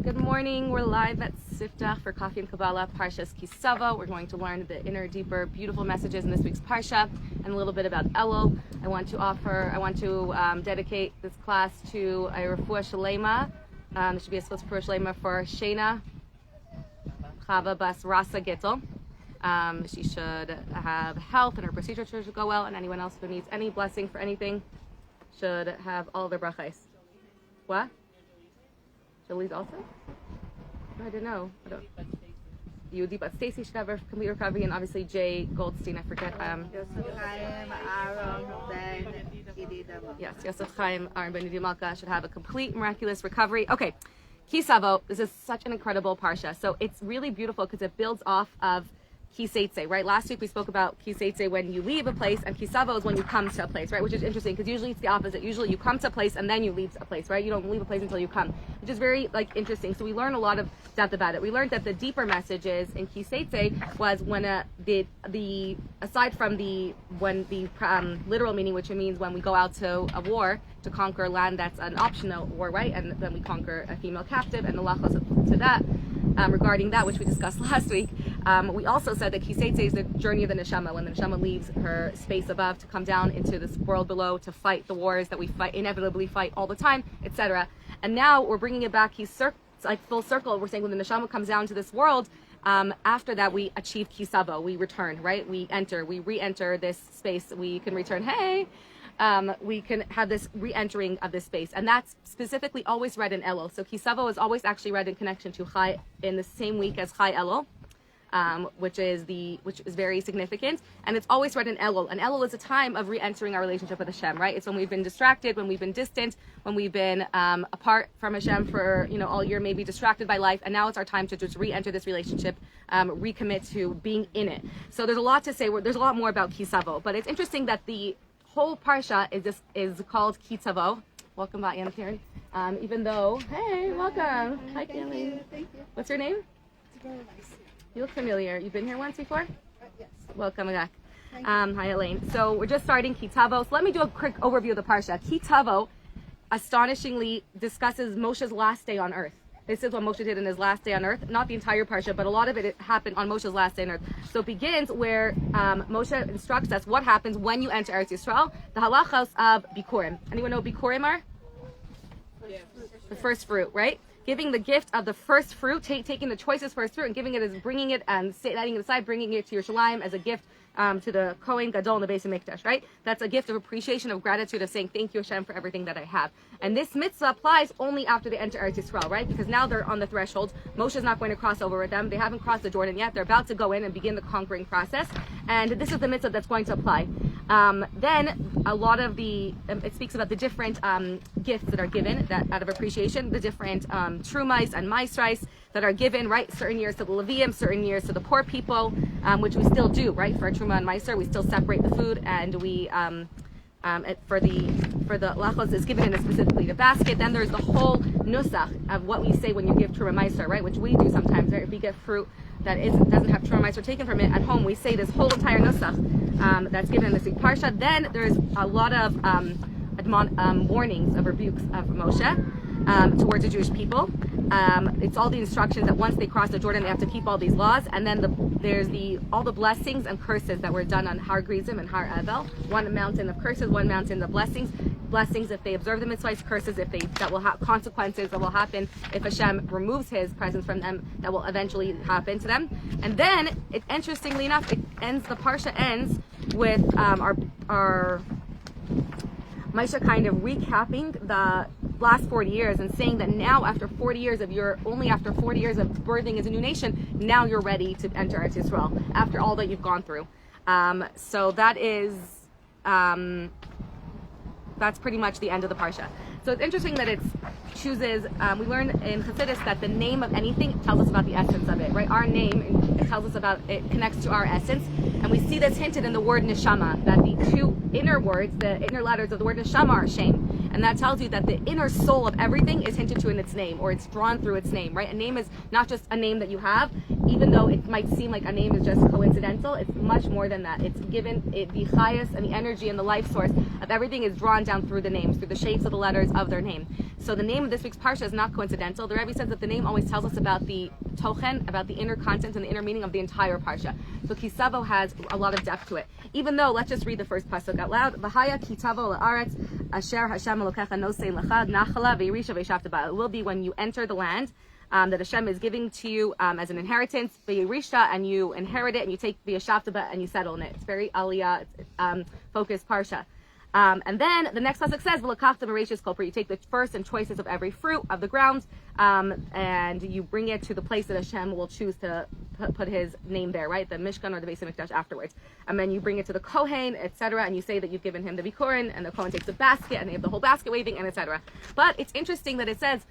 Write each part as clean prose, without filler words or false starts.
Good morning. We're live at Siftach for Coffee and Kabbalah, Parshat Ki Tavo. We're going to learn the inner, deeper, beautiful messages in this week's Parsha and a little bit about Elul. I want to dedicate this class to a refuah shalema. There should be a split refuah shalema for Shena Chava Bas Rasa Gittel. She should have health and her procedure should go well, and anyone else who needs any blessing for anything should have all their brachos. What? Jolie's also? I didn't know. Yudi, but Stacy should have a complete recovery, and obviously Jay Goldstein, I forget. Yes, Yosef Chaim Aaron Ben Malka should have a complete miraculous recovery. Okay, Ki Tavo, this is such an incredible parsha. So it's really beautiful because it builds off of Ki Seitze, right? Last week we spoke about Ki Seitze when you leave a place, and Ki Tavo is when you come to a place, right? Which is interesting because usually it's the opposite. Usually you come to a place and then you leave a place, right? You don't leave a place until you come, which is very interesting. So we learn a lot of depth about it. We learned that the deeper messages in Ki Seitze was when the aside from when the literal meaning, which means when we go out to a war to conquer land that's an optional war, right? And then we conquer a female captive and the lachos to that. Regarding that, which we discussed last week, we also said that Ki Seitze is the journey of the neshama, when the neshama leaves her space above to come down into this world below to fight the wars that we inevitably fight all the time, etc. And now we're bringing it back. He's like full circle. We're saying when the neshama comes down to this world, after that we achieve Ki Tavo, we return, right? We re-enter this space. We can return. Hey. We can have this re-entering of this space, and that's specifically always read in Elul. So Ki Tavo is always actually read in connection to Chai in the same week as Chai Elul, which is very significant, and it's always read in Elul. And Elul is a time of re-entering our relationship with Hashem, right? It's when we've been distracted, when we've been distant, when we've been apart from Hashem for all year, maybe distracted by life, and now it's our time to just re-enter this relationship, recommit to being in it. So there's a lot to say. There's a lot more about Ki Tavo, but it's interesting that the whole parsha is called Ki Tavo. Welcome back, Anna Karen. Even though, hey, welcome. Hi, Kelly. Thank you. What's your name? Nice. You look familiar. You've been here once before? Yes. Welcome back. Hi, Elaine. So we're just starting Ki Tavo. So let me do a quick overview of the parsha. Ki Tavo astonishingly discusses Moshe's last day on earth. This is what Moshe did in his last day on earth. Not the entire parsha, but a lot of it happened on Moshe's last day on earth. So it begins where Moshe instructs us what happens when you enter Eretz Yisrael. The halachos of Bikurim. Anyone know what Bikurim are? Yes. The first fruit, right? Giving the gift of the first fruit, taking the choicest first fruit and giving it as bringing it and setting it aside, bringing it to Yerushalayim as a gift to the Kohen Gadol in the Beis HaMikdash, right? That's a gift of appreciation, of gratitude, of saying thank you Hashem for everything that I have. And this mitzvah applies only after they enter Eretz Yisrael, right? Because now they're on the threshold. Moshe's not going to cross over with them. They haven't crossed the Jordan yet. They're about to go in and begin the conquering process. And this is the mitzvah that's going to apply. Then a lot of it speaks about the different gifts that are given that out of appreciation, the different trumais and maisrais that are given, right? Certain years to the Levium, certain years to the poor people, which we still do, right? For a truma and meiser, we still separate the food, and we for the lachos is given in specifically the basket. Then there's the whole nusach of what we say when you give truma meiser, right? Which we do sometimes, right? If we get fruit that doesn't have truma meiser taken from it at home, we say this whole entire nusach that's given in this week parsha. Then there's a lot of warnings of rebukes of Moshe towards the Jewish people. It's all the instructions that once they cross the Jordan, they have to keep all these laws. And then there's all the blessings and curses that were done on Har Gerizim and Har Evel. One mountain of curses, one mountain of blessings. Blessings if they observe the mitzvahs, curses if that will have consequences that will happen if Hashem removes His presence from them. That will eventually happen to them. And then, interestingly enough, the parsha ends with our Maisha kind of recapping the last 40 years and saying that now after 40 years of birthing as a new nation, now you're ready to enter Eretz Yisrael after all that you've gone through. So that is, that's pretty much the end of the parsha. So it's interesting that it chooses, we learn in Chassidus that the name of anything tells us about the essence of it, right? Our name, it tells us about, it connects to our essence. And we see this hinted in the word neshama, that the two inner words, the inner letters of the word neshama are shem. And that tells you that the inner soul of everything is hinted to in its name, or it's drawn through its name, right? A name is not just a name that you have. even though it might seem like a name is just coincidental, it's much more than that. It's given the highest and the energy and the life source of everything is drawn down through the names, through the shapes of the letters of their name. So the name of this week's Parsha is not coincidental. The Rebbe says that the name always tells us about the tochen, about the inner content and the inner meaning of the entire Parsha. So Ki Tavo has a lot of depth to it. Even though, let's just read the first pasuk out loud. V'haya Ki Tavo la'aretz asher Hashem Elokecha nosei lecha nachala v'yirisha v'yishavta ba. It will be when you enter the land that Hashem is giving to you as an inheritance, v'yirisha, and you inherit it, and you take v'yishavta ba, and you settle in it. It's very aliyah focused Parsha. And then the next pasuk says, "V'lakachta b'reishis kol pri." You take the first and choices of every fruit of the ground, and you bring it to the place that Hashem will choose to put His name there, right? The Mishkan or the Beis Hamikdash afterwards. And then you bring it to the Kohen, etc. And you say that you've given him the Bikurin, and the Kohen takes a basket, and they have the whole basket waving, and etc. But it's interesting that it says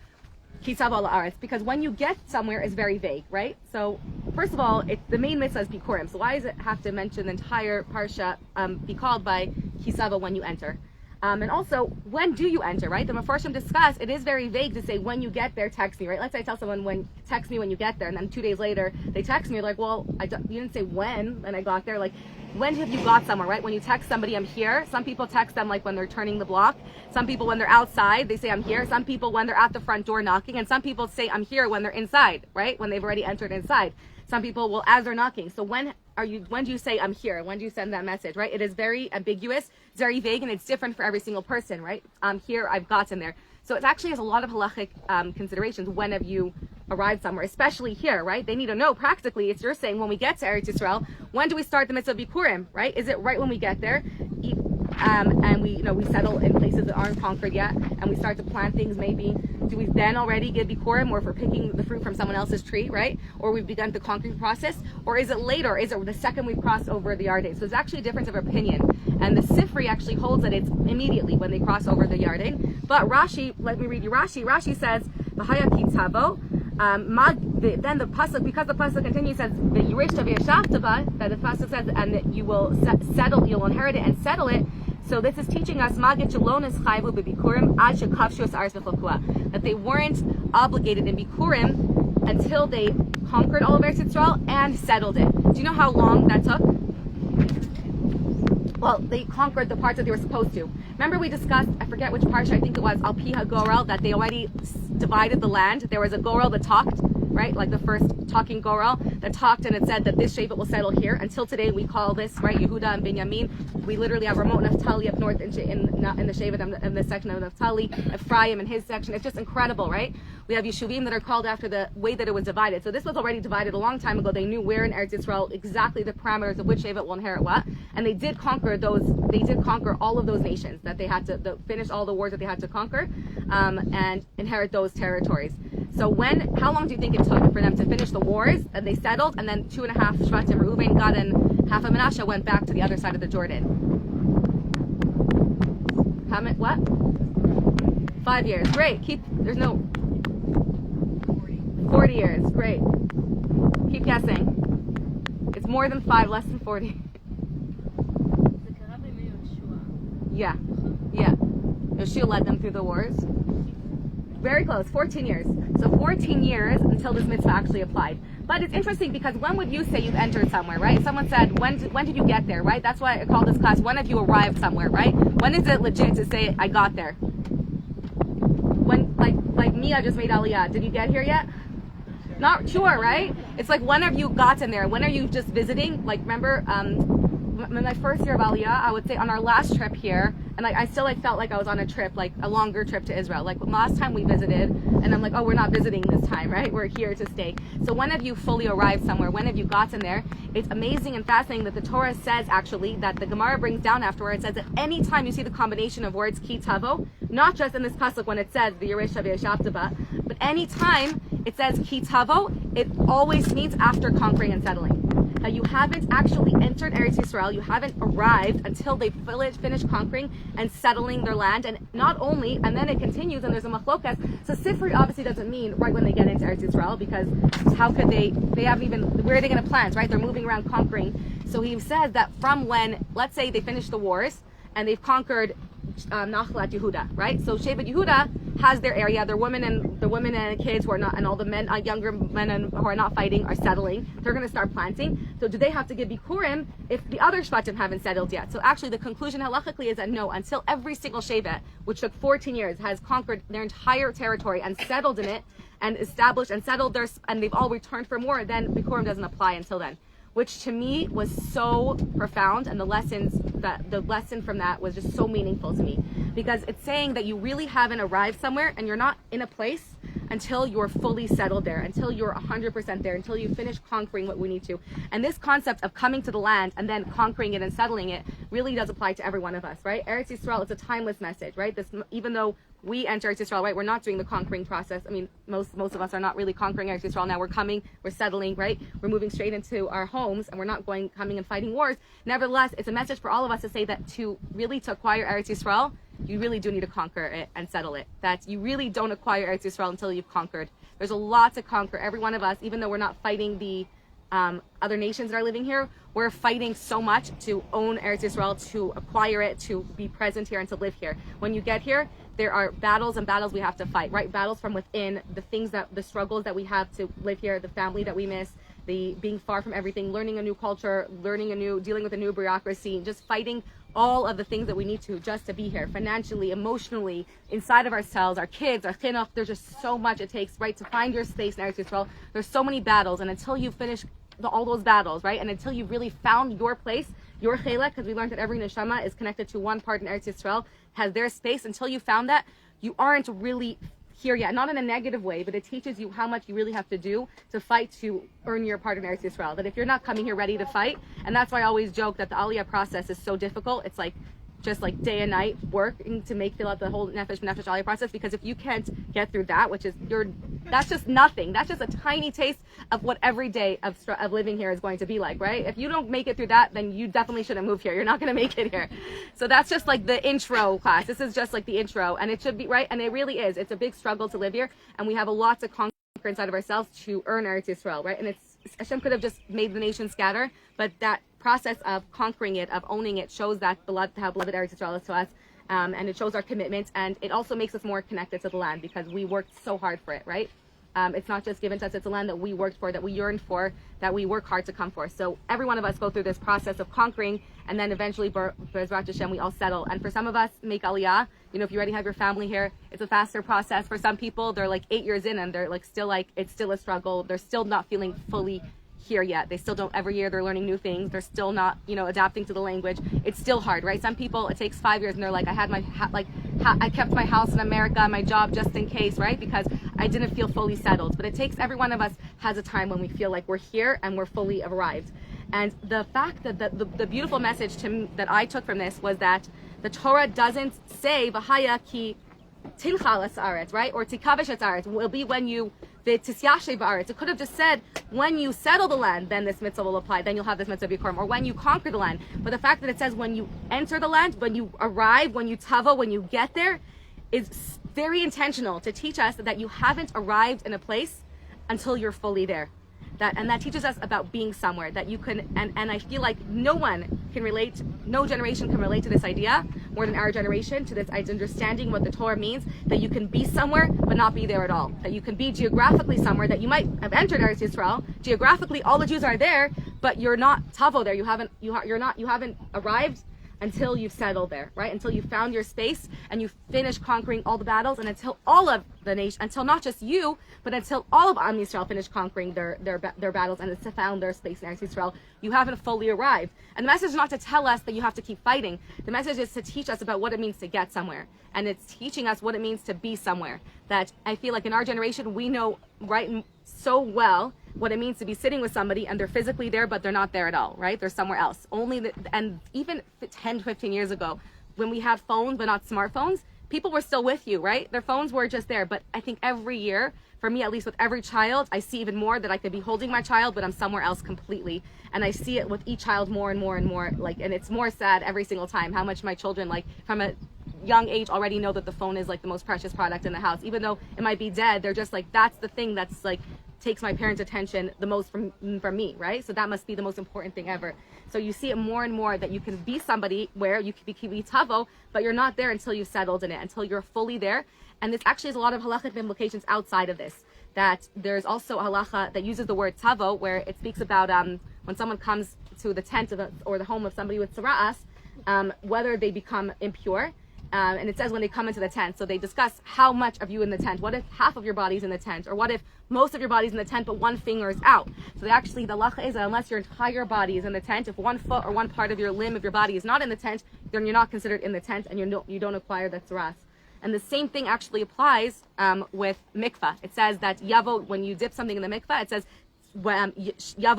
Ki Tavo la'aretz, because when you get somewhere is very vague, right? So first of all, the main mitzvah is Bikurim. So why does it have to mention the entire parsha be called by Ki Tavo when you enter? And also, when do you enter, right? The Mefarshim discuss, it is very vague to say when you get there, text me, right? Let's say I tell someone, text me when you get there, and then 2 days later, they text me, like, well, you didn't say when I got there. Like, when have you got somewhere, right? When you text somebody, I'm here. Some people text them like when they're turning the block. Some people when they're outside, they say I'm here. Some people when they're at the front door knocking. And some people say I'm here when they're inside, right? When they've already entered inside. Some people will, as they're knocking. So when do you say I'm here? When do you send that message, right? It is very ambiguous, it's very vague, and it's different for every single person, right? I'm here, I've gotten there. So it actually has a lot of halachic considerations. When have you arrived somewhere, especially here, right? They need to know practically. It's you're saying when we get to Eretz Yisrael, when do we start the mitzvah of Bikurim, right? Is it right when we get there? And we settle in places that aren't conquered yet, and we start to plant things maybe. Do we then already give Bikurim, or if we're picking the fruit from someone else's tree, right? Or we've begun the conquering process? Or is it later? Is it the second we've crossed over the Yarden? So there's actually a difference of opinion. And the Sifri actually holds that it's immediately when they cross over the Yarden. But Rashi, let me read you Rashi. Rashi says, V'haya Ki Tavo. Then the pasuk, because the pasuk continues, says that the pasuk says, and that you will settle, you'll inherit it and settle it. So this is teaching us that they weren't obligated in Bikurim until they conquered all of Eretz Yisrael and settled it. Do you know how long that took? Well, they conquered the parts that they were supposed to. Remember we discussed, I forget which parsha, I think it was Al Piha Gorel, that they already divided the land. There was a Gorel that talked, right? Like the first talking Gorel that talked, and it said that this Shevet will settle here. Until today we call this, right, Yehuda and Binyamin. We literally have Ramot Naphtali up north in the Shevet, in the section of Naphtali, Ephraim in his section. It's just incredible, right? We have Yeshuvim that are called after the way that it was divided. So this was already divided a long time ago. They knew where in Eretz Yisrael exactly the parameters of which Shevet will inherit what. And they did conquer all of those nations that they had to finish all the wars that they had to conquer and inherit those territories. So how long do you think it took for them to finish the wars? And they settled, and then 2.5 Shvatim, Reuben, Gad, and half of Menashe went back to the other side of the Jordan. How many? What? 5 years. Great. There's no 40 years. Great. Keep guessing. It's more than 5, less than 40. Yeah. Yoshua led them through the wars. Very close, 14 years. So 14 years until this mitzvah actually applied. But it's interesting because when would you say you've entered somewhere, right? Someone said, when did you get there, right? That's why I call this class, when have you arrived somewhere, right? When is it legit to say, I got there? When, like Mia just made Aliyah, did you get here yet? Not sure, right? It's like, when have you gotten there? When are you just visiting? Like, remember, in my first year of Aliyah, I would say on our last trip here, and I still felt like I was on a trip, like a longer trip to Israel. Like last time we visited, and I'm like, oh, we're not visiting this time, right? We're here to stay. So when have you fully arrived somewhere? When have you gotten there? It's amazing and fascinating that the Torah says actually that the Gemara brings down afterwards. It says that any time you see the combination of words Ki Tavo, not just in this pasuk when it says the Yeresha v'Yashavta, but any time it says Ki Tavo, it always means after conquering and settling. Now you haven't actually entered Eretz Yisrael, you haven't arrived until they finish conquering and settling their land, and not only, and then it continues, and there's a machlokas. So Sifri obviously doesn't mean right when they get into Eretz Yisrael, because how could they haven't even, where are they going to plant, right? They're moving around conquering. So he says that from when, let's say they finish the wars, and they've conquered Nachlat Yehuda, right? So Shevet Yehuda has their area. Their women and kids who are not, and all the men, younger men who are not fighting, are settling. They're going to start planting. So do they have to give Bikurim if the other Shvatim haven't settled yet? So actually, the conclusion halachically is that no, until every single Shevet, which took 14 years, has conquered their entire territory and settled in it, and established and settled their, and they've all returned for more, then Bikurim doesn't apply until then. Which to me was so profound, and the lesson from that was just so meaningful to me, because it's saying that you really haven't arrived somewhere and you're not in a place until you're fully settled there, until you're 100% there, until you finish conquering what we need to. And this concept of coming to the land and then conquering it and settling it really does apply to every one of us, right? Eretz Yisrael is a timeless message, right? This, even though we enter Eretz Yisrael, right, we're not doing the conquering process. I mean, most of us are not really conquering Eretz Yisrael now. We're coming, we're settling, right? We're moving straight into our homes, and we're not coming and fighting wars. Nevertheless, it's a message for all of us to say that to acquire Eretz Yisrael, you really do need to conquer it and settle it. That you really don't acquire Eretz Yisrael until you've conquered. There's a lot to conquer. Every one of us, even though we're not fighting the other nations that are living here, we're fighting so much to own Eretz Yisrael, to acquire it, to be present here, and to live here. When you get here, there are battles and battles we have to fight, right? Battles from within, the struggles that we have to live here, the family that we miss, the being far from everything, learning a new culture, dealing with a new bureaucracy, just fighting all of the things that we need to just to be here, financially, emotionally, inside of ourselves, our kids, our chinuch. There's just so much it takes, right, to find your space in Eretz Yisrael. There's so many battles, and until you finish all those battles, right, and until you've really found your place, your chelek, because we learned that every neshama is connected to one part in Eretz Yisrael, has their space. Until you found that, you aren't really here yet. Not in a negative way, but it teaches you how much you really have to do to fight to earn your part in Eretz Yisrael. That if you're not coming here ready to fight, and that's why I always joke that the Aliyah process is so difficult. It's like just like day and night working to fill out the whole nefesh Aliyah process, because if you can't get through that, that's just nothing. That's just a tiny taste of what every day of living here is going to be like, right? If you don't make it through that, then you definitely shouldn't move here. You're not going to make it here. So that's just like the intro class. This is just like the intro, and it should be, right? And it really is. It's a big struggle to live here, and we have a lot to conquer inside of ourselves to earn Eretz Yisrael, right? And Hashem could have just made the nation scatter, but that process of conquering it, of owning it, shows that how beloved Eretz Yisrael is to us, and it shows our commitment, and it also makes us more connected to the land because we worked so hard for it, right? It's not just given to us, it's a land that we worked for, that we yearned for, that we work hard to come for. So every one of us go through this process of conquering, and then eventually, B'ezrat Hashem, we all settle. And for some of us, make aliyah, if you already have your family here, it's a faster process. For some people, they're like 8 years in, and they're like it's still a struggle. They're still not feeling fully here yet. They still don't, every year they're learning new things. They're still not, adapting to the language. It's still hard, right? Some people, it takes 5 years, and they're like, I kept my house in America, my job, just in case, right? Because I didn't feel fully settled. But it takes, every one of us has a time when we feel like we're here and we're fully arrived. And the fact that the beautiful message that I took from this was that the Torah doesn't say v'haya ki tinchal es haaretz, right? Or tikavish es haaretz will be when you v'tisyashe ba'aretz. It could have just said when you settle the land, then this mitzvah will apply. Then you'll have this mitzvah bikurim, or when you conquer the land. But the fact that it says when you enter the land, when you arrive, when you tavo, when you get there, is very intentional to teach us that you haven't arrived in a place until you're fully there. That teaches us about being somewhere, that you can, and I feel like no generation can relate to this idea more than our generation, to this understanding what the Torah means, that you can be somewhere but not be there at all. That you can be geographically somewhere, that you might have entered Eretz Yisrael, geographically all the Jews are there, but you're not tavo there, you haven't arrived until you've settled there, right? Until you found your space and you finish conquering all the battles, and until all of the nation, until not just you, but until all of Am Yisrael finish conquering their battles and it's found their space in Eretz Yisrael, you haven't fully arrived. And the message is not to tell us that you have to keep fighting. The message is to teach us about what it means to get somewhere. And it's teaching us what it means to be somewhere. That I feel like in our generation, we know right so well what it means to be sitting with somebody and they're physically there, but they're not there at all, right? They're somewhere else. And even 10, 15 years ago, when we had phones, but not smartphones, people were still with you, right? Their phones were just there. But I think every year, for me, at least with every child, I see even more that I could be holding my child, but I'm somewhere else completely. And I see it with each child more and more and more, and it's more sad every single time how much my children, from a young age, already know that the phone is the most precious product in the house. Even though it might be dead, they're just that's the thing that's takes my parents' attention the most from me, right? So that must be the most important thing ever. So you see it more and more that you can be somebody where you can be Kiki Tavo, but you're not there until you've settled in it, until you're fully there. And this actually has a lot of halachic implications outside of this. That there's also a halacha that uses the word tavo, where it speaks about when someone comes to the tent or the home of somebody with tzara'as, whether they become impure. And it says when they come into the tent, so they discuss how much of you in the tent. What if half of your body's in the tent? Or what if most of your body's in the tent but one finger is out? So the halacha is that unless your entire body is in the tent, if one foot or one part of your limb of your body is not in the tent, then you're not considered in the tent and you don't acquire the tzara'as. And the same thing actually applies with mikvah. It says that yavo, when you dip something in the mikvah, it says yavo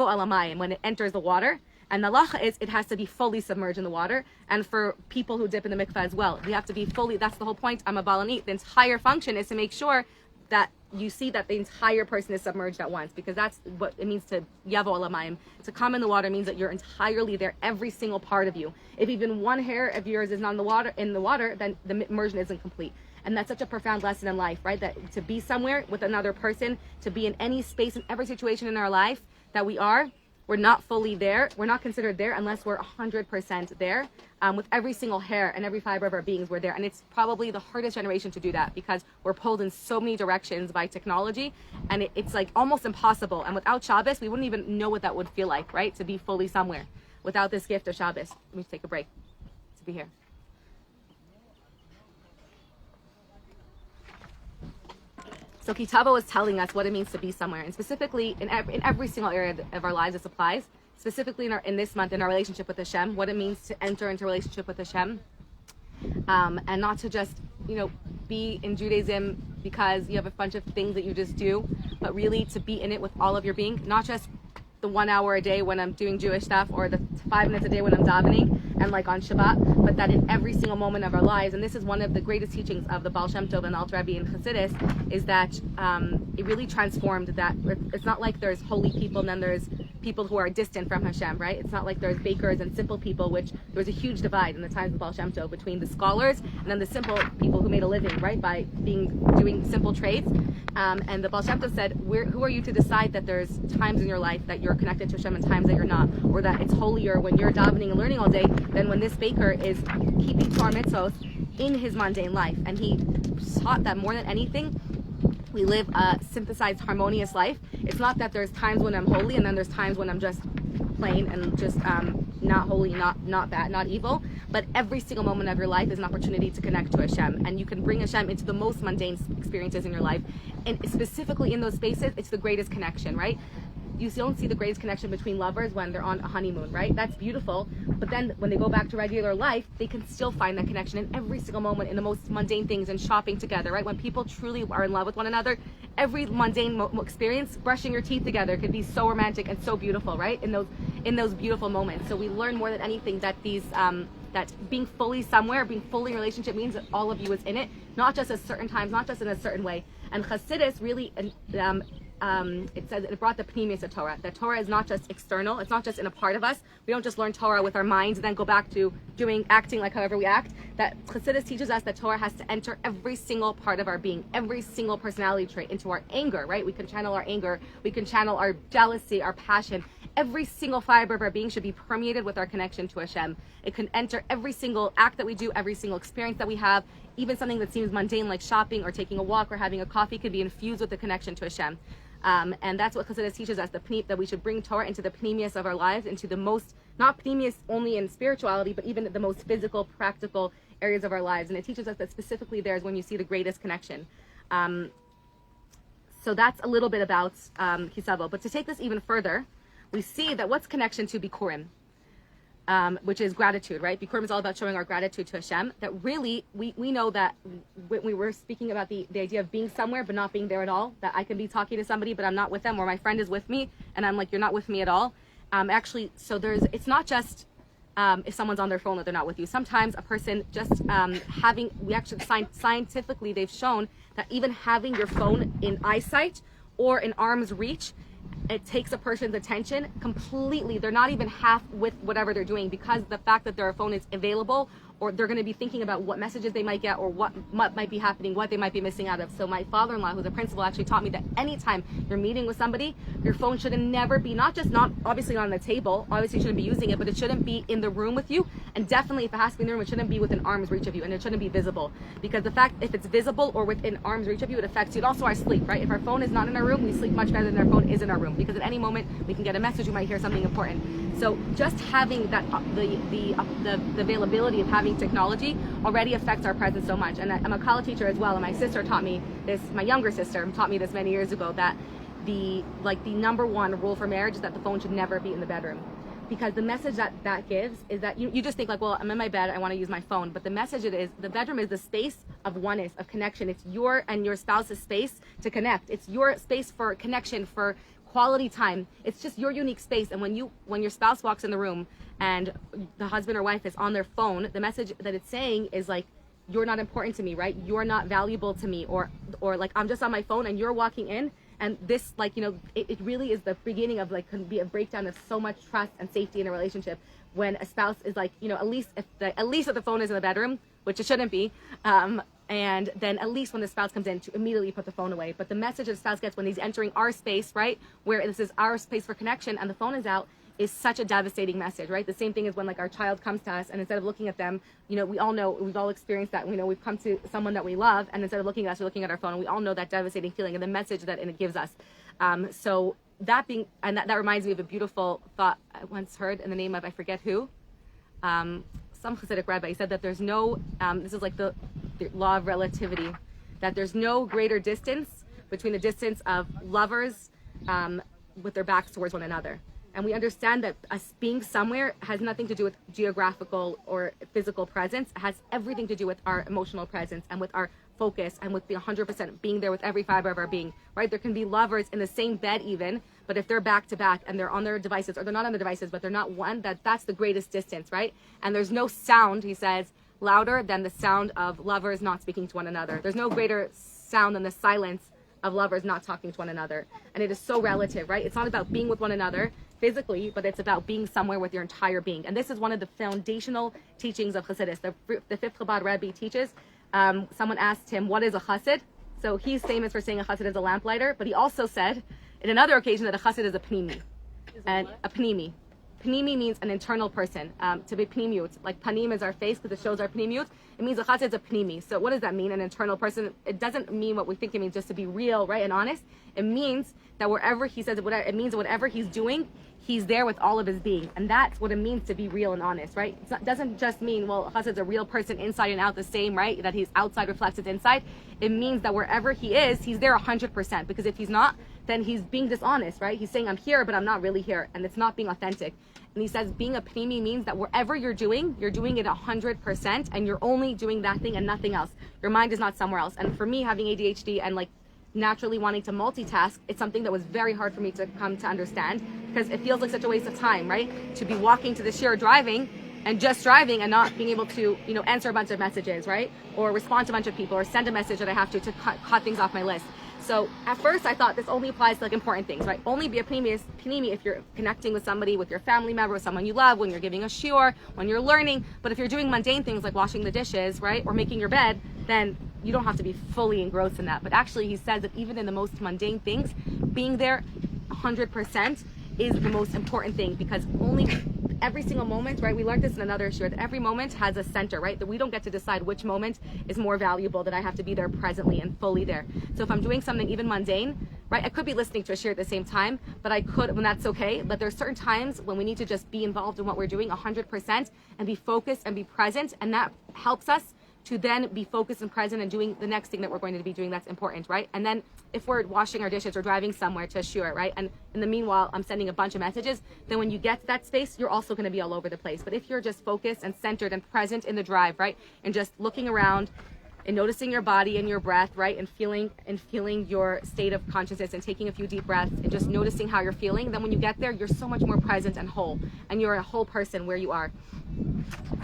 alamayim, when it enters the water. And the halacha is it has to be fully submerged in the water. And for people who dip in the mikvah as well, we have to be fully, that's the whole point. I'm a balanit. The entire function is to make sure that you see that the entire person is submerged at once, because that's what it means to yavo alamayim. To come in the water means that you're entirely there, every single part of you. If even one hair of yours is not in the water, then the immersion isn't complete. And that's such a profound lesson in life, right? That to be somewhere with another person, to be in any space, in every situation in our life that we're not fully there. We're not considered there unless we're 100% there. With every single hair and every fiber of our beings, we're there. And it's probably the hardest generation to do that, because we're pulled in so many directions by technology, and it's like almost impossible. And without Shabbos, we wouldn't even know what that would feel like, right? To be fully somewhere without this gift of Shabbos. Let me take a break to be here. So Ki Tavo is telling us what it means to be somewhere, and specifically in every single area of our lives this applies. Specifically in this month, in our relationship with Hashem, what it means to enter into a relationship with Hashem, and not to just be in Judaism because you have a bunch of things that you just do, but really to be in it with all of your being, not just the 1 hour a day when I'm doing Jewish stuff, or the 5 minutes a day when I'm davening and like on Shabbat, but that in every single moment of our lives. And this is one of the greatest teachings of the Baal Shem Tov and Alter Rebbe and Chassidus, is that it really transformed that. It's not like there's holy people and then there's people who are distant from Hashem, right? It's not like there's bakers and simple people, which there was a huge divide in the times of Baal Shem Tov between the scholars and then the simple people who made a living, right, by doing simple trades. And the Baal Shem Tov said, who are you to decide that there's times in your life that you're connected to Hashem and times that you're not, or that it's holier when you're davening and learning all day than when this baker is keeping Torah mitzvos in his mundane life. And he taught that more than anything, we live a synthesized, harmonious life. It's not that there's times when I'm holy and then there's times when I'm just plain and just not holy, not bad, not evil. But every single moment of your life is an opportunity to connect to Hashem. And you can bring Hashem into the most mundane experiences in your life. And specifically in those spaces, it's the greatest connection, right? You don't see the greatest connection between lovers when they're on a honeymoon, right? That's beautiful. But then when they go back to regular life, they can still find that connection in every single moment, in the most mundane things, and shopping together, right? When people truly are in love with one another, every mundane experience, brushing your teeth together, could be so romantic and so beautiful, right? In those beautiful moments. So we learn more than anything that that being fully somewhere, being fully in a relationship means that all of you is in it, not just at certain times, not just in a certain way. And Chassidus really, it says it brought the pneumius of Torah. That Torah is not just external; it's not just in a part of us. We don't just learn Torah with our minds and then go back to acting like however we act. That Chassidus teaches us that Torah has to enter every single part of our being, every single personality trait, into our anger. Right? We can channel our anger, we can channel our jealousy, our passion. Every single fiber of our being should be permeated with our connection to Hashem. It can enter every single act that we do, every single experience that we have. Even something that seems mundane like shopping or taking a walk or having a coffee could be infused with the connection to Hashem. And that's what Chassidus teaches us, that we should bring Torah into the pneumius of our lives, into the most, not pneumius only in spirituality, but even the most physical, practical areas of our lives. And it teaches us that specifically there is when you see the greatest connection. So that's a little bit about Ki Tavo. But to take this even further, we see that what's connection to Bikurim, which is gratitude, right? Bikurim is all about showing our gratitude to Hashem. That really, we know that when we were speaking about the idea of being somewhere but not being there at all, that I can be talking to somebody but I'm not with them, or my friend is with me and I'm like, you're not with me at all. Actually, so it's not just if someone's on their phone that they're not with you. Sometimes a person just scientifically they've shown that even having your phone in eyesight or in arm's reach, it takes a person's attention completely. They're not even half with whatever they're doing, because the fact that their phone is available or they're going to be thinking about what messages they might get or what might be happening, what they might be missing out of. So my father-in-law, who's a principal, actually taught me that anytime you're meeting with somebody, your phone should never be, not obviously on the table, obviously you shouldn't be using it, but it shouldn't be in the room with you. And definitely if it has to be in the room, it shouldn't be within arm's reach of you, and it shouldn't be visible. Because the fact, if it's visible or within arm's reach of you, it affects you. And also our sleep, right? If our phone is not in our room, we sleep much better than our phone is in our room, because at any moment we can get a message, we might hear something important. So just having that, the availability of having technology already affects our presence so much. And I'm a college teacher as well, and my sister taught me this, my younger sister taught me this many years ago, that the number one rule for marriage is that the phone should never be in the bedroom. Because the message that gives is that you just think like, well, I'm in my bed, I want to use my phone. But the message it is, the bedroom is the space of oneness, of connection. It's your and your spouse's space to connect. It's your space for connection, for quality time. It's just your unique space. And when your spouse walks in the room and the husband or wife is on their phone, the message that it's saying is like, you're not important to me, right? You're not valuable to me, or like, I'm just on my phone and you're walking in. And this, like, you know, it really is the beginning of, like, can be a breakdown of so much trust and safety in a relationship when a spouse is like, you know, at least if the phone is in the bedroom, which it shouldn't be, and then at least when the spouse comes in to immediately put the phone away. But the message that the spouse gets when he's entering our space, right, where this is our space for connection and the phone is out, is such a devastating message, right? The same thing is when, like, our child comes to us and instead of looking at them, you know, we all know, we've all experienced that, you know, we've come to someone that we love and instead of looking at us, we're looking at our phone, and we all know that devastating feeling and the message that it gives us. So that being, and that reminds me of a beautiful thought I once heard in the name of, I forget who, some Hasidic rabbi. He said that there's no, this is like the law of relativity, that there's no greater distance between the distance of lovers with their backs towards one another. And we understand that us being somewhere has nothing to do with geographical or physical presence. It has everything to do with our emotional presence and with our focus and with the 100% being there with every fiber of our being, right? There can be lovers in the same bed even, but if they're back to back and they're on their devices, or they're not on their devices, but they're not one, that's the greatest distance, right? And there's no sound, he says, louder than the sound of lovers not speaking to one another. There's no greater sound than the silence of lovers not talking to one another. And it is so relative, right? It's not about being with one another physically, but it's about being somewhere with your entire being. And this is one of the foundational teachings of Chassidus. The fifth Chabad Rebbe teaches, someone asked him, what is a chassid? So he's famous for saying a chassid is a lamplighter, but he also said in another occasion that a chassid is a pnimi. And a pnimi. Pnimi means an internal person. To be pnimiut, like panim is our face because it shows our pnimiut. It means a chassid is a pnimi. So what does that mean, an internal person? It doesn't mean what we think it means, just to be real, right, and honest. It means that wherever he says, it means whatever he's doing, he's there with all of his being. And that's what it means to be real and honest, right? It doesn't just mean, well, a chassid is a real person inside and out the same, right? That his outside reflects his inside. It means that wherever he is, he's there 100%. Because if he's not, then he's being dishonest, right? He's saying, I'm here, but I'm not really here. And it's not being authentic. And he says being a pnimi means that wherever you're doing it 100%, and you're only doing that thing and nothing else. Your mind is not somewhere else. And for me, having ADHD and like naturally wanting to multitask, it's something that was very hard for me to come to understand, because it feels like such a waste of time, right? To be walking to the shir driving and just driving and not being able to, you know, answer a bunch of messages, right? Or respond to a bunch of people or send a message that I have to cut things off my list. So at first I thought this only applies to like important things, right? Only be a pnimi if you're connecting with somebody, with your family member, with someone you love, when you're giving a shiur, when you're learning. But if you're doing mundane things like washing the dishes, right? Or making your bed, then you don't have to be fully engrossed in that. But actually he says that even in the most mundane things, being there 100% is the most important thing, because only every single moment, right? We learned this in another issue, that every moment has a center, right? That we don't get to decide which moment is more valuable, that I have to be there presently and fully there. So if I'm doing something even mundane, right? I could be listening to a shir at the same time, but I could, when that's okay. But there's certain times when we need to just be involved in what we're doing 100% and be focused and be present. And that helps us to then be focused and present and doing the next thing that we're going to be doing that's important, right? And then if we're washing our dishes or driving somewhere to a shiur, right? And in the meanwhile, I'm sending a bunch of messages, then when you get to that space, you're also going to be all over the place. But if you're just focused and centered and present in the drive, right? And just looking around and noticing your body and your breath, right? And feeling your state of consciousness and taking a few deep breaths and just noticing how you're feeling, then when you get there, you're so much more present and whole. And you're a whole person where you are.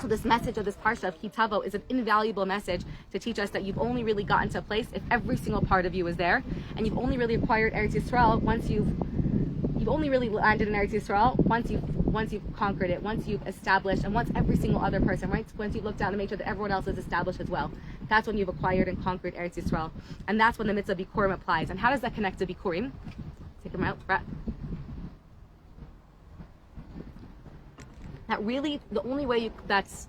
So this message of this Parsha of Ki Tavo is an invaluable message to teach us that you've only really gotten to a place if every single part of you is there, and you've only really acquired Eretz Yisrael once you've only really landed in Eretz Yisrael once once you've conquered it, once you've established, and once every single other person, right? Once you've looked down and made sure that everyone else is established as well. That's when you've acquired and conquered Eretz Yisrael. And that's when the mitzvah Bikurim applies. And how does that connect to Bikurim? Take them out. That really, the only way that's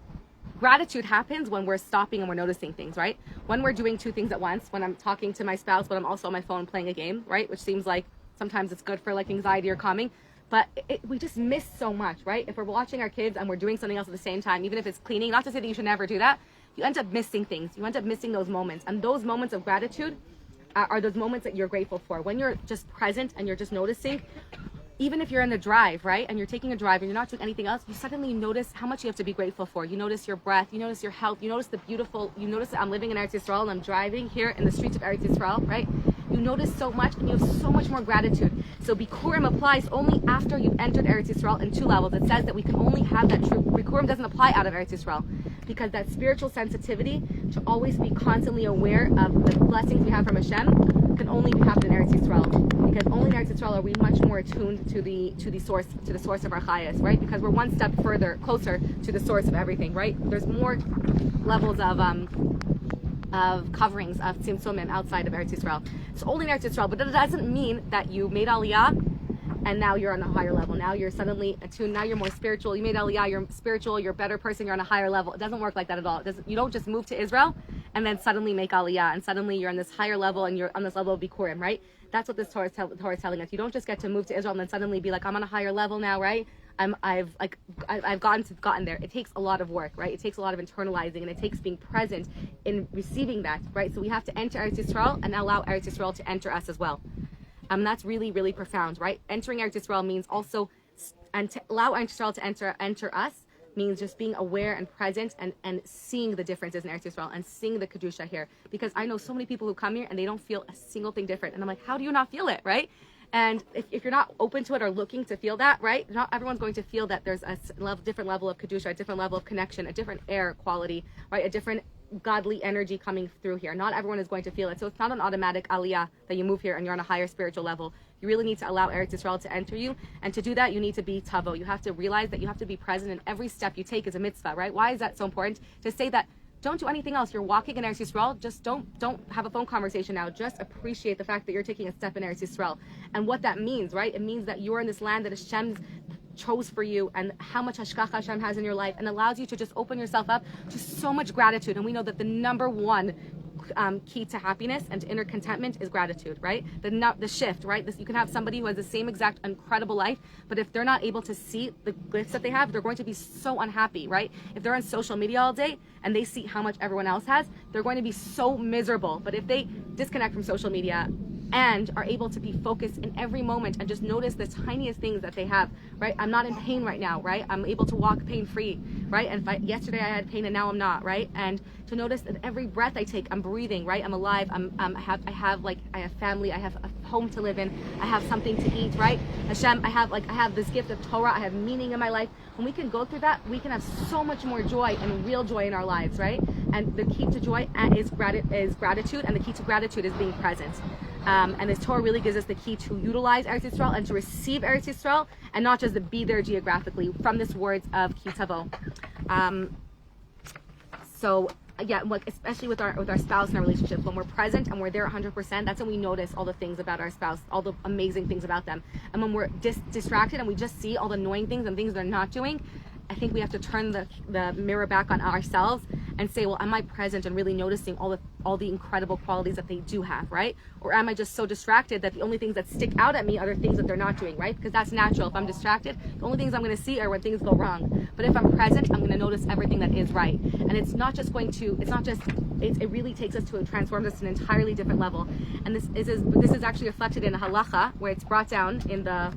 gratitude happens when we're stopping and we're noticing things, right? When we're doing two things at once, when I'm talking to my spouse, but I'm also on my phone playing a game, right? Which seems like sometimes it's good for like anxiety or calming, but we just miss so much, right? If we're watching our kids and we're doing something else at the same time, even if it's cleaning, not to say that you should never do that, you end up missing things. You end up missing those moments. And those moments of gratitude are those moments that you're grateful for. When you're just present and you're just noticing, even if you're in the drive, right, and you're taking a drive and you're not doing anything else, you suddenly notice how much you have to be grateful for. You notice your breath, you notice your health, you notice you notice that I'm living in Eretz Yisrael and I'm driving here in the streets of Eretz Yisrael, right? You notice so much and you have so much more gratitude. So Bikurim applies only after you've entered Eretz Yisrael in two levels. It says that we can only have that true. Bikurim doesn't apply out of Eretz Yisrael because that spiritual sensitivity to always be constantly aware of the blessings we have from Hashem can only be happened in Eretz Yisrael. Because only in Eretz Yisrael are we much more attuned to the source of our chayas, right? Because we're one step closer to the source of everything, right? There's more levels of coverings of tzimtzumim outside of Eretz Yisrael. So only in Eretz Yisrael, but that doesn't mean that you made aliyah and now you're on a higher level. Now you're suddenly attuned. Now you're more spiritual. You made aliyah. You're spiritual. You're a better person. You're on a higher level. It doesn't work like that at all. You don't just move to Israel and then suddenly make aliyah and suddenly you're on this higher level and you're on this level of bikurim, right? That's what this Torah is telling us. You don't just get to move to Israel and then suddenly be like, I'm on a higher level now, right? I've gotten there. It takes a lot of work, right? It takes a lot of internalizing and it takes being present in receiving that, right? So we have to enter Eretz Yisrael and allow Eretz Yisrael to enter us as well. That's really, really profound, right? Entering Eretz Yisrael means also, and to allow Eretz Yisrael to enter us means just being aware and present and seeing the differences in Eretz Yisrael and seeing the Kedusha here. Because I know so many people who come here and they don't feel a single thing different. And I'm like, how do you not feel it, right? And if you're not open to it or looking to feel that, right? Not everyone's going to feel that there's a different level of Kedusha, a different level of connection, a different air quality, right? A different godly energy coming through here. Not everyone is going to feel it. So it's not an automatic aliyah that you move here and you're on a higher spiritual level. You really need to allow Eretz Yisrael to enter you. And to do that, you need to be tavo. You have to realize that you have to be present in every step you take is a mitzvah, right? Why is that so important? To say that don't do anything else. You're walking in Eretz Yisrael. Just don't have a phone conversation now. Just appreciate the fact that you're taking a step in Eretz Yisrael. And what that means, right? It means that you're in this land that Hashem chose for you and how much hashgacha Hashem has in your life and allows you to just open yourself up to so much gratitude. And we know that the number one key to happiness and to inner contentment is gratitude, right? The shift, right? You can have somebody who has the same exact incredible life, but if they're not able to see the gifts that they have, they're going to be so unhappy, right? If they're on social media all day and they see how much everyone else has, they're going to be so miserable. But if they disconnect from social media and are able to be focused in every moment and just notice the tiniest things that they have, right? I'm not in pain right now, right? I'm able to walk pain-free, right? And yesterday I had pain and now I'm not, right? And to notice that every breath I take, I'm breathing, right? I'm alive. I have family. I have a home to live in. I have something to eat, right? Hashem, I have this gift of Torah. I have meaning in my life. When we can go through that, we can have so much more joy and real joy in our lives, right? And the key to joy is gratitude, and the key to gratitude is being present. And this Torah really gives us the key to utilize Eretz Yisrael and to receive Eretz Yisrael and not just to be there geographically from this words of Ki Tavo. Especially with our spouse in our relationship, when we're present and we're there 100%, that's when we notice all the things about our spouse, all the amazing things about them. And when we're distracted and we just see all the annoying things and things they're not doing, I think we have to turn the mirror back on ourselves and say, well, am I present and really noticing all the incredible qualities that they do have, right? Or am I just so distracted that the only things that stick out at me are the things that they're not doing, right? Because that's natural. If I'm distracted, the only things I'm going to see are when things go wrong. But if I'm present, I'm going to notice everything that is right. And it really takes us to transforms us to an entirely different level. And this is actually reflected in a halacha where it's brought down in the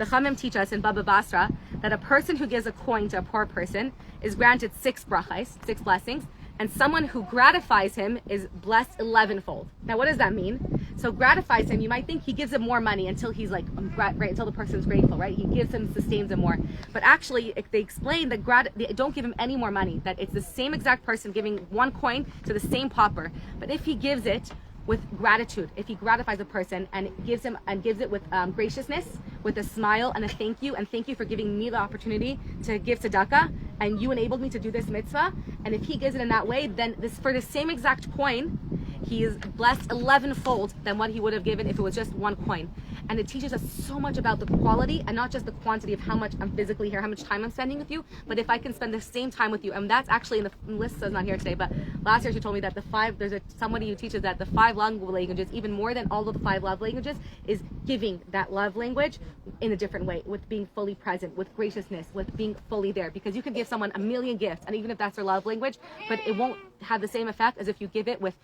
Chamim teach us in Baba Basra that a person who gives a coin to a poor person is granted 6 brachos, 6 blessings, and someone who gratifies him is blessed 11-fold. Now, what does that mean? So gratifies him, you might think he gives him more money until he's like, right, until the person's grateful, right? He gives him, sustains him more. But actually, they explain that they don't give him any more money, that it's the same exact person giving 1 coin to the same pauper. But if he gives it with gratitude, if he gratifies a person and gives it with graciousness, with a smile and a thank you, and thank you for giving me the opportunity to give tzedakah, and you enabled me to do this mitzvah. And if he gives it in that way, then this, for the same exact coin, he is blessed 11-fold than what he would have given if it was just one coin. And it teaches us so much about the quality and not just the quantity of how much I'm physically here, how much time I'm spending with you, but if I can spend the same time with you. And that's actually in the list, is not here today, but last year she told me that somebody who teaches that the 5 love languages, even more than all of the 5 love languages, is giving that love language in a different way, with being fully present, with graciousness, with being fully there. Because you can give someone a million gifts, and even if that's their love language, but it won't have the same effect as if you give it with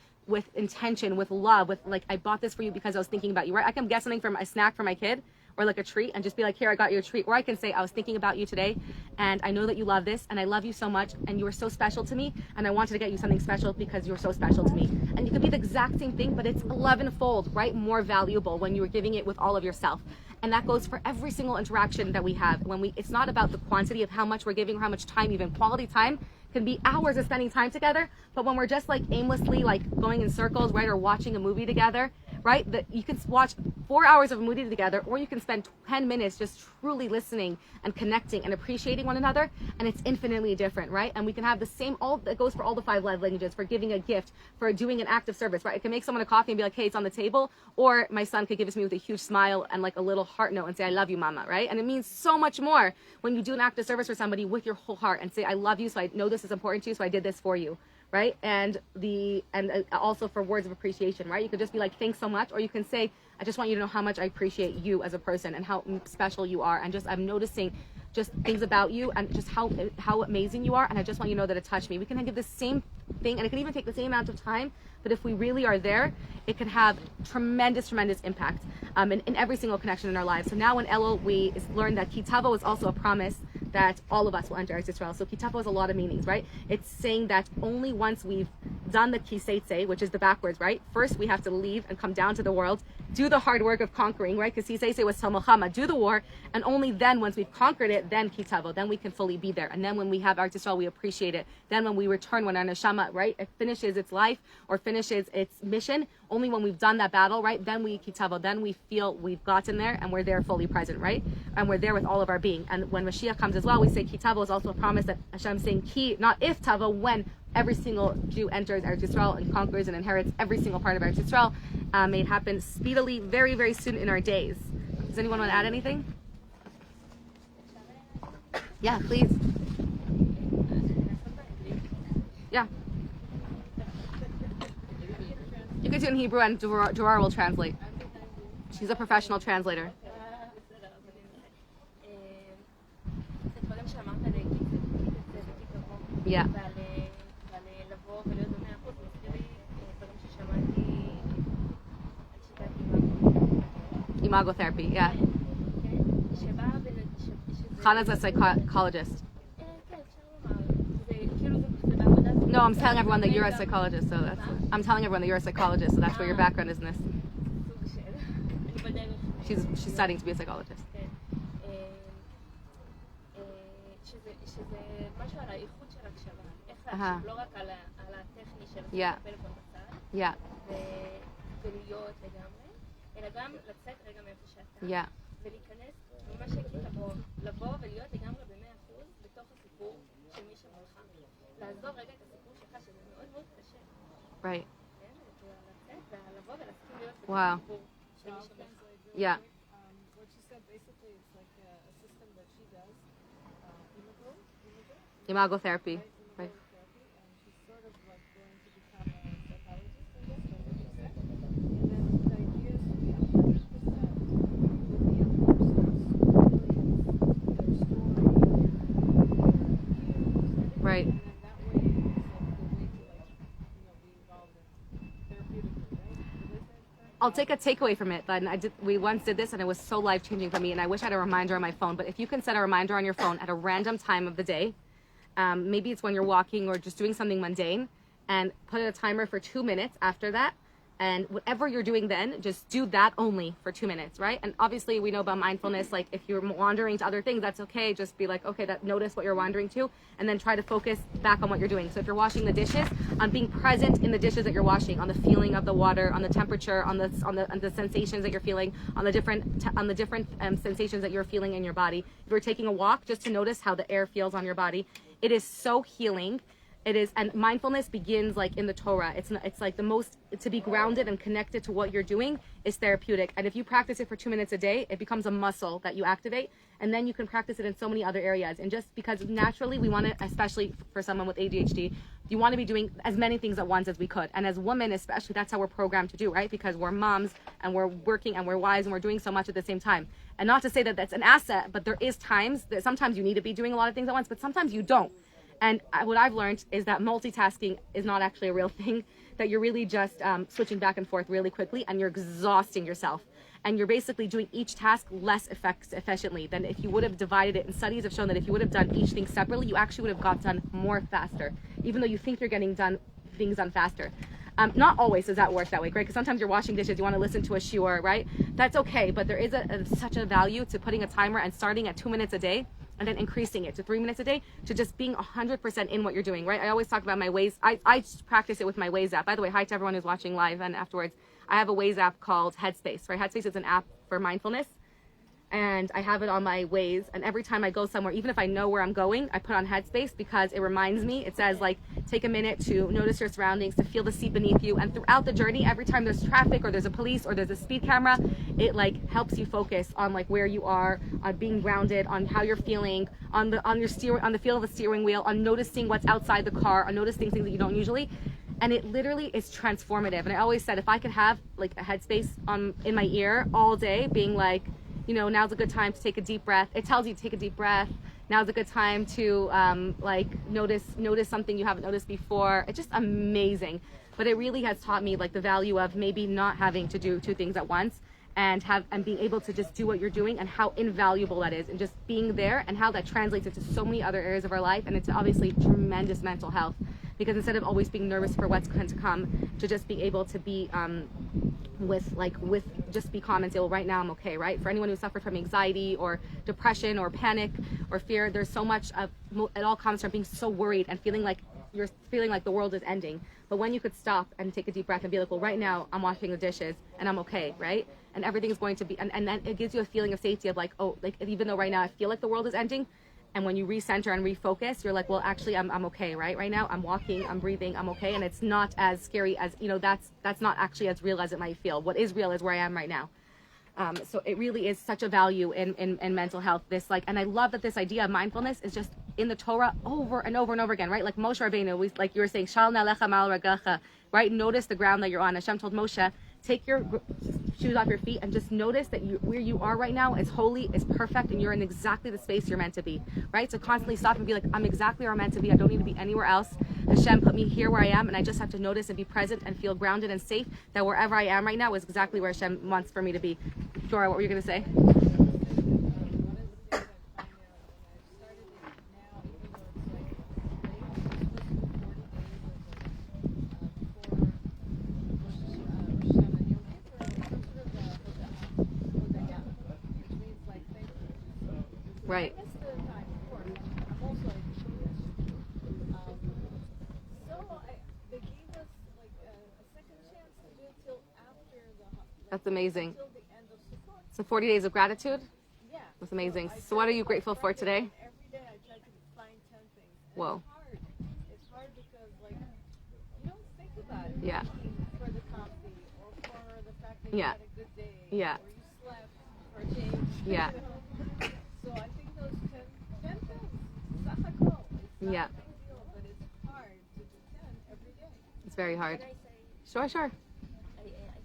intention, with love, with like, I bought this for you because I was thinking about you, right? I can get something from a snack for my kid, or like a treat, and just be like, here, I got you a treat. Or I can say, I was thinking about you today, and I know that you love this, and I love you so much, and you are so special to me, and I wanted to get you something special because you're so special to me. And you could be the exact same thing, but it's 11-fold, right? More valuable when you're giving it with all of yourself. And that goes for every single interaction that we have. It's not about the quantity of how much we're giving or how much time, even quality time can be hours of spending time together. But when we're just like aimlessly like going in circles, right, or watching a movie together, right, that you can watch 4 hours of a movie together, or you can spend 10 minutes just truly listening and connecting and appreciating one another, and it's infinitely different, right? And we can have the same, all that goes for all the 5 love languages, for giving a gift, for doing an act of service, right? I can make someone a coffee and be like, hey, it's on the table, or my son could give it to me with a huge smile and like a little heart note and say, I love you, mama, right? And it means so much more when you do an act of service for somebody with your whole heart and say, I love you, so I know this is important to you, so I did this for you, right? And also for words of appreciation, right? You could just be like, thanks so much, or you can say, I just want you to know how much I appreciate you as a person and how special you are, and just I'm noticing just things about you and just how amazing you are, and I just want you to know that it touched me. We can give the same thing, and it can even take the same amount of time, but if we really are there, it can have tremendous impact in every single connection in our lives. So now in Elul, we learned that Ki Tavo is also a promise that all of us will enter Eretz Yisrael. So Ki Tavo has a lot of meanings, right? It's saying that only once we've done the Ki Seitze, which is the backwards, right? First, we have to leave and come down to the world, do the hard work of conquering, right? Because Ki Seitze was Tel Milchama, do the war, and only then, once we've conquered it, then Ki Tavo, then we can fully be there. And then when we have Eretz Yisrael, we appreciate it. Then when we return, when our neshama, right, it finishes its life or finishes its mission, only when we've done that battle, right, then we Ki Tavo, then we feel we've gotten there and we're there fully present, right? And we're there with all of our being. And when Mashiach comes as well, we say Ki Tavo is also a promise that Hashem is saying Ki, not if Tavo, when every single Jew enters Eretz Yisrael and conquers and inherits every single part of Eretz Yisrael. May it happen speedily, very, very soon in our days. Does anyone want to add anything? Yeah, please. Yeah. You can do it in Hebrew, and Durar will translate. She's a professional translator. Yeah. Imago therapy, yeah. Chana's a psychologist. No, I'm telling everyone that you're a psychologist, so that's where your background is in this. She's studying to be a psychologist. Uh-huh. Yeah. Yeah. Yeah. Right. Wow. Yeah. What she said, basically, it's like a system that she does, Imago therapy. Right. And she's sort of like going to become a psychologist, I guess, that's what she said. And then the idea is to be 100% with the other person's their story, their Right. and then that way it's like the way to be involved in therapeutically, right? I'll take a takeaway from it. We once did this, and it was so life-changing for me, and I wish I had a reminder on my phone. But if you can set a reminder on your phone at a random time of the day, maybe it's when you're walking or just doing something mundane, and put a timer for 2 minutes after that, And whatever you're doing then, just do that only for 2 minutes, right? And obviously we know about mindfulness, like if you're wandering to other things, that's okay. Just be like, okay, notice what you're wandering to, and then try to focus back on what you're doing. So if you're washing the dishes, on being present in the dishes that you're washing, on the feeling of the water, on the temperature, on the sensations that you're feeling, on the different sensations that you're feeling in your body. If you're taking a walk, just to notice how the air feels on your body. It is so healing. It is, and mindfulness begins like in the Torah. It's like the most, to be grounded and connected to what you're doing is therapeutic. And if you practice it for 2 minutes a day, it becomes a muscle that you activate, and then you can practice it in so many other areas. And just because naturally we want to, especially for someone with ADHD, you want to be doing as many things at once as we could. And as women, especially, that's how we're programmed to do, right? Because we're moms and we're working and we're wives and we're doing so much at the same time. And not to say that that's an asset, but there is times that sometimes you need to be doing a lot of things at once, but sometimes you don't. And what I've learned is that multitasking is not actually a real thing, that you're really just switching back and forth really quickly, and you're exhausting yourself. And you're basically doing each task less efficiently than if you would have divided it. And studies have shown that if you would have done each thing separately, you actually would have got done more faster, even though you think you're getting things done faster. Not always does that work that way, right? Because sometimes you're washing dishes, you want to listen to a shiur, right? That's okay, but there is such a value to putting a timer and starting at 2 minutes a day, and then increasing it to 3 minutes a day, to just being 100% in what you're doing, right? I always talk about my Waze. I practice it with my Waze app. By the way, hi to everyone who's watching live and afterwards. I have a Waze app called Headspace, right? Headspace is an app for mindfulness, and I have it on my Waze. And every time I go somewhere, even if I know where I'm going, I put on Headspace because it reminds me. It says, like, take a minute to notice your surroundings, to feel the seat beneath you. And throughout the journey, every time there's traffic or there's a police or there's a speed camera, it like helps you focus on like where you are, on being grounded, on how you're feeling, on the feel of the steering wheel, on noticing what's outside the car, on noticing things that you don't usually. And it literally is transformative. And I always said, if I could have like a Headspace in my ear all day, being like, you know, now's a good time to take a deep breath. It tells you to take a deep breath. Now's a good time to like notice something you haven't noticed before. It's just amazing. But it really has taught me like the value of maybe not having to do two things at once, and being able to just do what you're doing, and how invaluable that is, and just being there, and how that translates into so many other areas of our life. And it's obviously tremendous mental health, because instead of always being nervous for what's going to come, to just be able to be just be calm and say, well, right now I'm okay, right? For anyone who suffered from anxiety or depression or panic or fear, there's so much of it all comes from being so worried and feeling like the world is ending. But when you could stop and take a deep breath and be like, well, right now I'm washing the dishes and I'm okay, right? And everything's going to be, and then it gives you a feeling of safety of like, oh, like even though right now I feel like the world is ending, and when you recenter and refocus, you're like, well, actually I'm okay, right? Right now I'm walking, I'm breathing, I'm okay. And it's not as scary as, you know, that's not actually as real as it might feel. What is real is where I am right now. So it really is such a value in mental health. This and I love that this idea of mindfulness is just in the Torah over and over and over again, right? Like Moshe Rabbeinu, like you were saying, Shal na'alecha ma'al raglecha, right? Notice the ground that you're on. Hashem told Moshe, take your shoes off your feet and just notice that where you are right now is holy, is perfect, and you're in exactly the space you're meant to be, right? So constantly stop and be like, I'm exactly where I'm meant to be. I don't need to be anywhere else. Hashem put me here where I am, and I just have to notice and be present and feel grounded and safe, that wherever I am right now is exactly where Hashem wants for me to be. Dora, what were you going to say? Right. That's amazing. So 40 days of gratitude? Yeah. That's amazing. So what are you grateful for today? Every day I try to find 10 things. Whoa. It's hard because you don't think about it. Yeah. For the coffee or for the fact that Yeah. you had a good day. Yeah. Or you slept for a change. Yeah. So I think those 10 things, it's not a goal. It's not Yeah. a big deal, but it's hard to do 10 every day. It's very hard. Can I say, Sure. I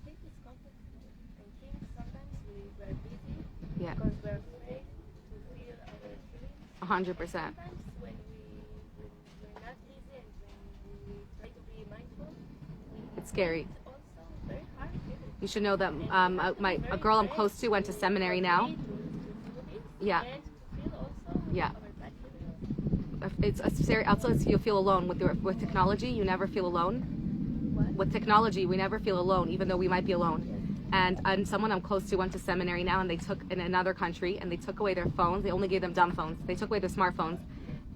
think it's complex. I think sometimes we're busy Yeah. because we're afraid to feel our feelings. 100%. Sometimes when we're not busy and when we try to be mindful, It's scary. it's also very hard feeling. You should know that a girl I'm close to went to seminary now. To do this Yeah. and to feel also Yeah. our bad feelings. It's scary. Also, you'll feel alone with technology. You never feel alone. with technology, we never feel alone, even though we might be alone. And someone I'm close to went to seminary now, and they took in another country, and they took away their phones. They only gave them dumb phones. They took away their smartphones,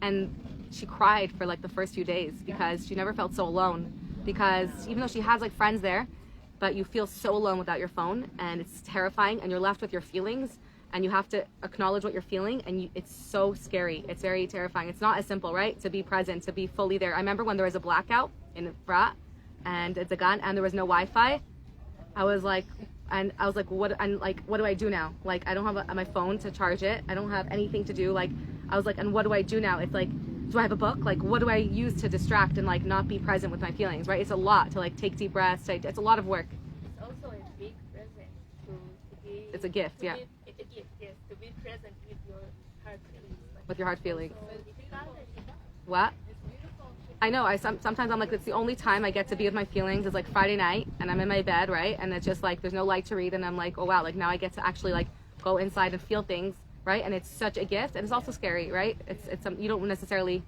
and she cried for like the first few days because she never felt so alone. Because even though she has like friends there, but you feel so alone without your phone, and it's terrifying, and you're left with your feelings, and you have to acknowledge what you're feeling, and it's so scary. It's very terrifying. It's not as simple, right? To be present, to be fully there. I remember when there was a blackout in Efrat, and it's a gun, and there was no Wi-Fi. I was like, what do I do now? Like, I don't have my phone to charge it. I don't have anything to do. Like, I was like, and what do I do now? It's like, do I have a book? Like, what do I use to distract and like not be present with my feelings, right? It's a lot to like take deep breaths. It's a lot of work. It's also a big present to be. It's a gift, yeah. It's a gift, yes, to be present with your heart feelings. With your heart feelings. So it's beautiful. What? It's beautiful. I know. Sometimes I'm like, it's the only time I get to be with my feelings is like Friday night, and I'm in my bed, right? And it's just like there's no light to read, and I'm like, oh wow, like now I get to actually like go inside and feel things, right? And it's such a gift, and it's also scary, right? It's you don't necessarily,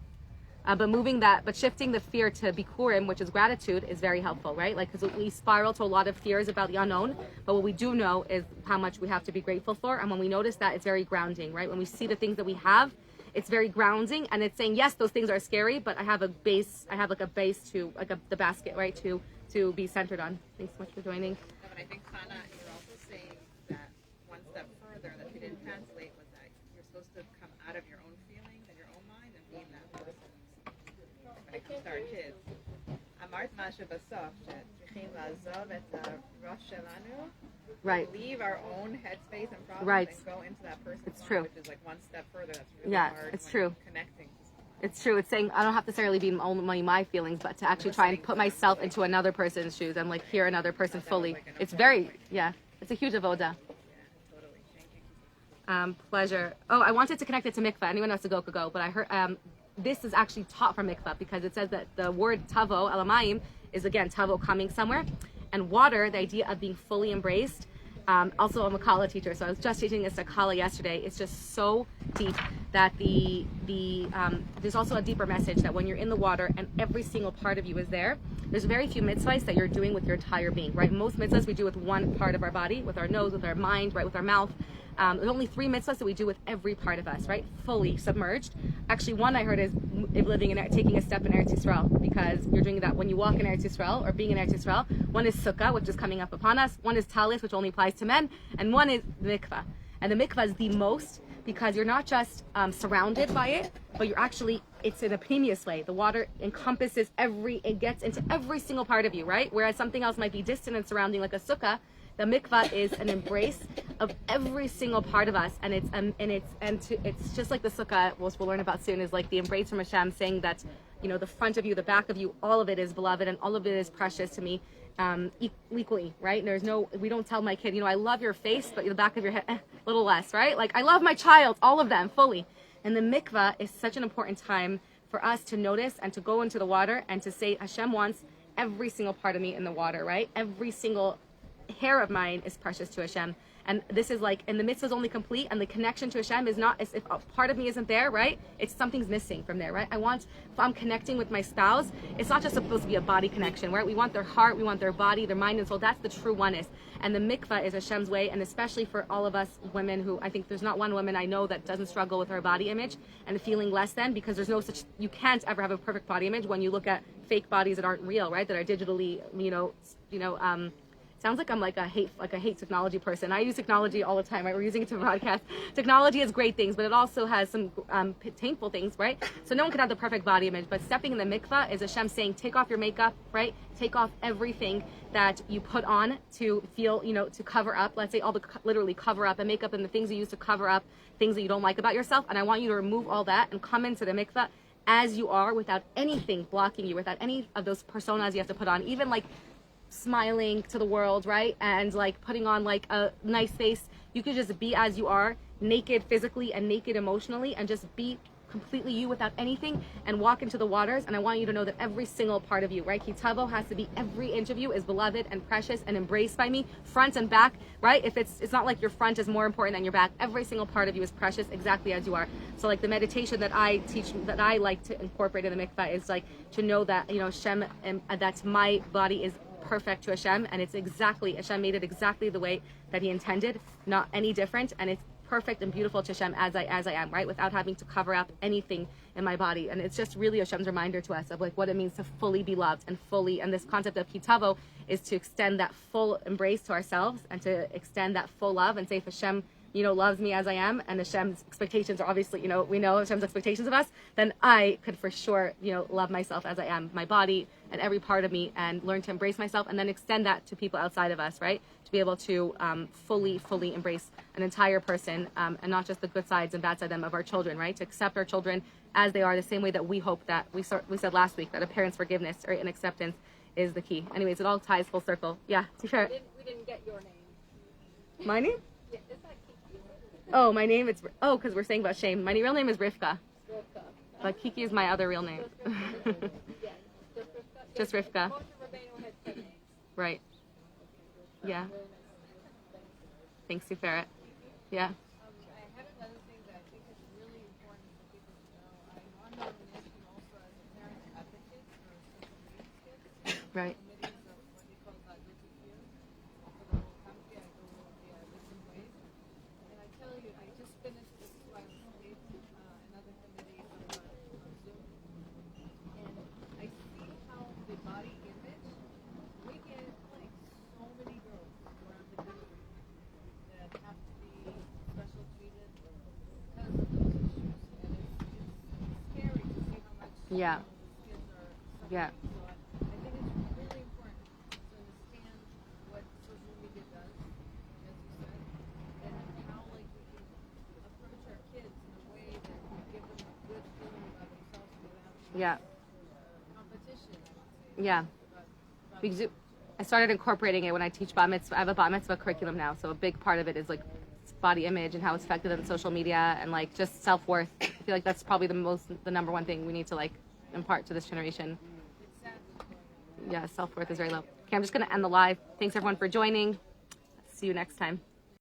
but shifting the fear to bikurim, which is gratitude, is very helpful, right? Like because we spiral to a lot of fears about the unknown, but what we do know is how much we have to be grateful for, and when we notice that, it's very grounding, right? When we see the things that we have. It's very grounding, and it's saying, yes, those things are scary, but I have a base to, like the basket, right, to be centered on. Thanks so much for joining. No, but I think, Hannah, you're also saying that one step further that you didn't translate was that you're supposed to come out of your own feelings and your own mind and be in that person when it comes to our kids. אמרת משהו בסוף, שצריכים לעזוב את הראש שלנו, Right. leave our own headspace and problems Right. and go into that person's It's mind, true. which is like one step further. That's really Yeah, hard it's when true. Connecting to someone. It's true. It's saying I don't have to necessarily be only my feelings, but to actually try and put myself into another person's shoes and like hear another person fully. It's very, it's a huge avoda. Yeah, totally. Thank you. Pleasure. Oh, I wanted to connect it to mikvah. Anyone else to go could go, but I heard this is actually taught from mikvah because it says that the word tavo, alamayim, is again tavo, coming somewhere, and water, the idea of being fully embraced. Also, I'm a Kabbalah teacher, so I was just teaching this to Kabbalah yesterday. It's just so deep that there's also a deeper message that when you're in the water and every single part of you is there, there's very few mitzvahs that you're doing with your entire being, right? Most mitzvahs we do with one part of our body, with our nose, with our mind, right, with our mouth. There's only 3 mitzvahs that we do with every part of us, right? Fully submerged. Actually, one I heard is taking a step in Eretz Yisrael, because you're doing that when you walk in Eretz Yisrael or being in Eretz Yisrael. One is sukkah, which is coming up upon us. One is talis, which only applies to men, and one is mikvah. And the mikvah is the most because you're not just surrounded by it, but you're actually, it's in a pneumius way. The water encompasses it gets into every single part of you, right? Whereas something else might be distant and surrounding, like a sukkah. The mikvah is an embrace of every single part of us, and it's just like the sukkah, which we'll learn about soon, is like the embrace from Hashem, saying that, you know, the front of you, the back of you, all of it is beloved, and all of it is precious to me, equally, right? And we don't tell my kid, you know, I love your face, but the back of your head, a little less, right? Like I love my child, all of them, fully. And the mikvah is such an important time for us to notice and to go into the water and to say, Hashem wants every single part of me in the water, right? Every single hair of mine is precious to Hashem. And this is like, and the mitzvah is only complete, and the connection to Hashem is not, if a part of me isn't there, right? It's something's missing from there, right? If I'm connecting with my spouse, it's not just supposed to be a body connection, right? We want their heart, we want their body, their mind and soul. That's the true oneness. And the mikvah is Hashem's way, and especially for all of us women who, I think there's not one woman I know that doesn't struggle with her body image and feeling less than, because there's no such, you can't ever have a perfect body image when you look at fake bodies that aren't real, right? That are digitally, sounds like I'm like a hate technology person. I use technology all the time, right? We're using it to broadcast. Technology has great things, but it also has some painful things, right? So no one can have the perfect body image, but stepping in the mikvah is Hashem saying, take off your makeup, right? Take off everything that you put on to feel, to cover up, let's say literally cover up, and makeup and the things you use to cover up things that you don't like about yourself. And I want you to remove all that and come into the mikvah as you are, without anything blocking you, without any of those personas you have to put on, even like smiling to the world, right? And like putting on like a nice face. You could just be as you are, naked physically and naked emotionally, and just be completely you without anything and walk into the waters. And I want you to know that every single part of you, right? Ki Tavo has to be, every inch of you is beloved and precious and embraced by me, front and back, right? If it's not like your front is more important than your back. Every single part of you is precious exactly as you are. So like the meditation that I teach, that I like to incorporate in the mikvah is like to know that, you know, Hashem, and that my body is perfect to Hashem, and it's exactly, Hashem made it exactly the way that he intended, not any different, and it's perfect and beautiful to Hashem as I am, right? Without having to cover up anything in my body. And it's just really Hashem's reminder to us of like what it means to fully be loved and fully, and this concept of Ki Tavo is to extend that full embrace to ourselves and to extend that full love and say, if Hashem, you know, loves me as I am, and Hashem's expectations are obviously, you know, we know Hashem's expectations of us, then I could for sure, you know, love myself as I am, my body and every part of me, and learn to embrace myself, and then extend that to people outside of us, right? To be able to fully embrace an entire person, and not just the good sides and bad sides of our children, right? To accept our children as they are, the same way that we hope that we said last week that a parent's forgiveness or and acceptance is the key. Anyways, it all ties full circle. Yeah, Tiferet. We didn't get your name. My name? Yeah, is that Kiki? Oh, my name is, because we're saying about shame. My real name is Rivka, Rivka. but Kiki is my other real name. Yeah, Just Rivka. Moshe Rabbeinu had 10 names. Right. Yeah. Very nice. Thanks, Tiferet. Yeah. I have another thing that I think is really important for people to know. I'm on nomination also as a parent advocate for special needs kids. Right. Committees of what they call diversity here for the whole country. I go different ways. And I tell you, I just finished this last week, another committee on Zoom. And I see how the body image, we get like so many girls around the country that have to be special treated because of those issues. And it's scary to see how much Yeah. kids are suffering. Yeah. So I think it's really important to understand what social media does, as you said, and how like we can approach our kids in a way that will give them a good feeling about themselves without Yeah. competition, I would say. Yeah. About Because I started incorporating it when I teach bat mitzvah. I have a bat mitzvah curriculum now, so a big part of it is like body image and how it's affected on social media and like just self-worth. I feel like that's probably the number one thing we need to like impart to this generation. Yeah, self-worth is very low. Okay, I'm just going to end the live. Thanks everyone for joining. See you next time.